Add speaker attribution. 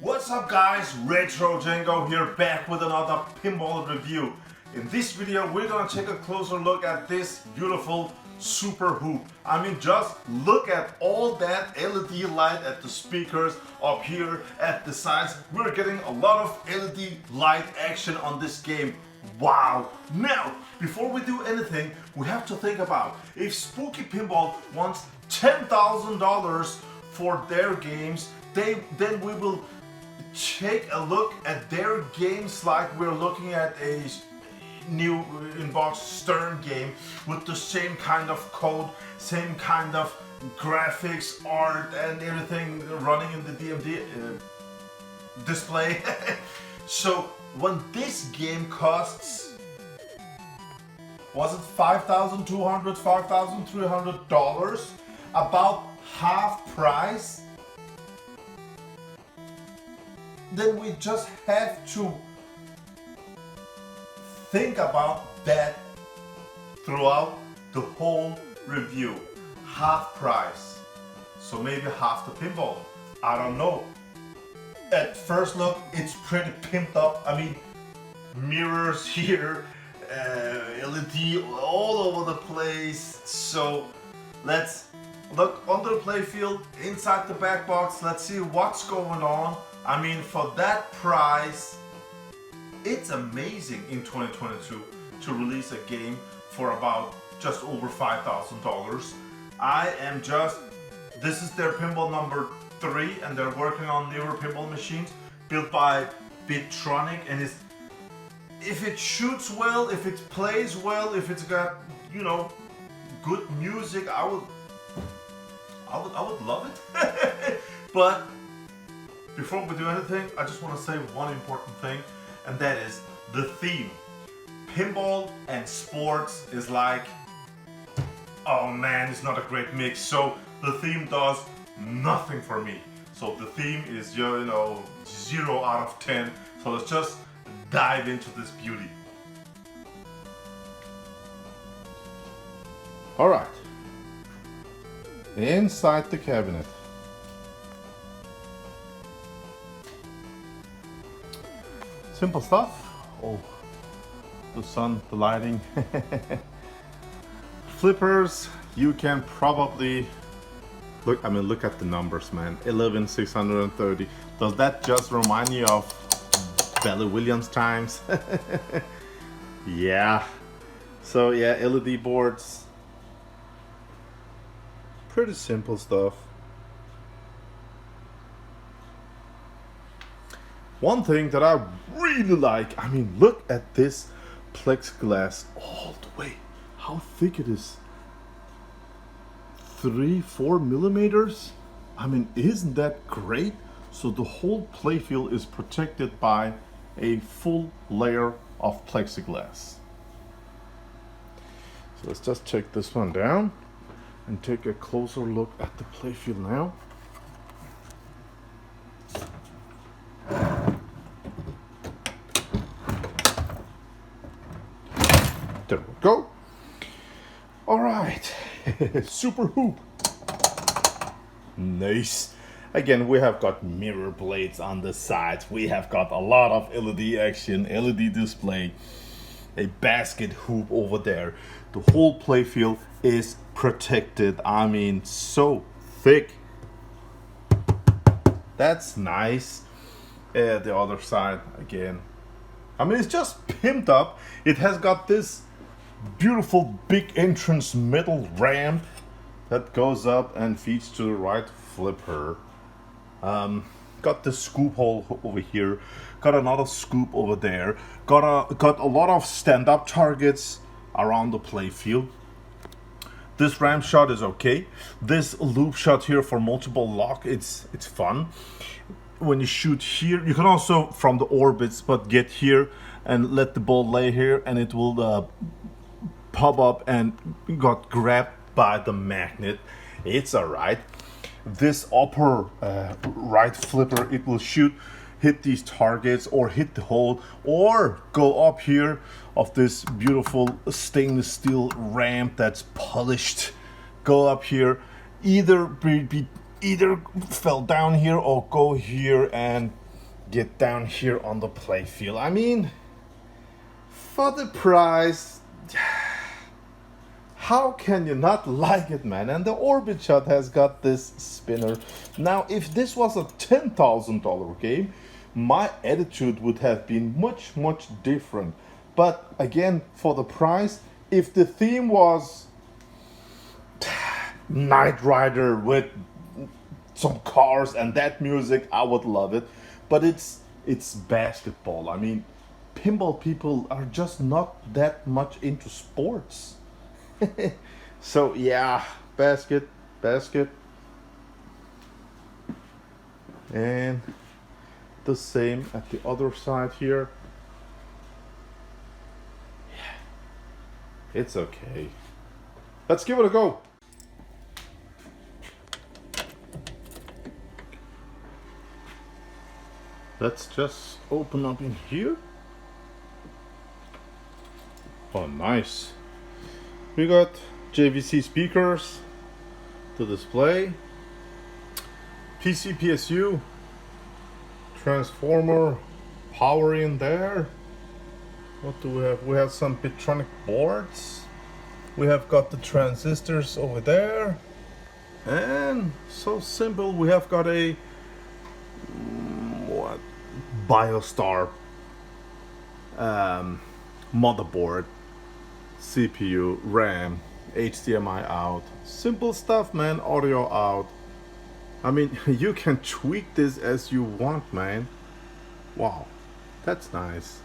Speaker 1: What's up guys, RETROCENGO here, back with another pinball review. In this video we're gonna take a closer look at this beautiful super hoop. I mean, just look at all that LED light at the speakers up here at the sides. We're getting a lot of LED light action on this game. Wow! Now, before we do anything, we have to think about if Spooky Pinball wants $10,000 for their games, then we will take a look at their games like we're looking at a new inbox Stern game with the same kind of code, same kind of graphics, art and everything running in the DMD display. So when this game costs, was it $5,200, $5,300, about half price, then we just have to think about that throughout the whole review. Half price, so maybe half the pinball, I don't know. At first look, it's pretty pimped up. I mean, mirrors here, LED all over the place. So let's look under the playfield, inside the back box. Let's see what's going on. I mean, for that price, it's amazing in 2022 to release a game for about just over $5,000. This is their pinball number 3 and they're working on newer pinball machines built by Bitronic, and if it shoots well, if it plays well, if it's got, you know, good music, I would love it. But before we do anything, I just want to say one important thing, and that is the theme. Pinball and sports is like, oh man, it's not a great mix. So the theme does nothing for me. So the theme is, you know, 0 out of 10. So let's just dive into this beauty. All right, inside the cabinet. Simple stuff. Oh, the sun, the lighting. Flippers, you can probably look, I mean, look at the numbers, man. 11,630. Does that just remind you of Bella Williams times? Yeah. So yeah, LED boards. Pretty simple stuff. One thing that I really like, I mean, look at this plexiglass all the way. How thick it is. 3-4 millimeters. I mean, isn't that great? So the whole playfield is protected by a full layer of plexiglass. So let's just check this one down and take a closer look at the playfield now. There we go. All right, super hoop. Nice. Again, we have got mirror blades on the sides. We have got a lot of LED action, LED display, a basket hoop over there. The whole playfield is protected. I mean, so thick. That's nice. The other side again. I mean, it's just pimped up. It has got this beautiful big entrance metal ramp that goes up and feeds to the right flipper. Got the scoop hole over here, got another scoop over there, got a lot of stand-up targets around the playfield. This ramp shot is okay. This loop shot here for multiple lock, it's fun. When you shoot here, you can also from the orbits, but get here and let the ball lay here and it will pop up and got grabbed by the magnet. It's alright. This upper right flipper, it will hit these targets or hit the hole or go up here of this beautiful stainless steel ramp that's polished. Go up here, either fell down here or go here and get down here on the playfield. I mean, for the price, how can you not like it, man? And the Orbit Shot has got this spinner. Now, if this was a $10,000 game, my attitude would have been much, much different. But again, for the price, if the theme was Knight Rider with some cars and that music, I would love it. But it's basketball. I mean, pinball people are just not that much into sports. So yeah, basket. And the same at the other side here. Yeah, it's okay. Let's give it a go. Let's just open up in here. Oh, nice. We got JVC speakers to display. PC PSU. Transformer power in there. What do we have? We have some Bitronic boards. We have got the transistors over there. And so simple, we have got a BioStar motherboard, CPU, RAM, HDMI out. Simple stuff, man. Audio out. I mean, you can tweak this as you want, man. Wow, that's nice.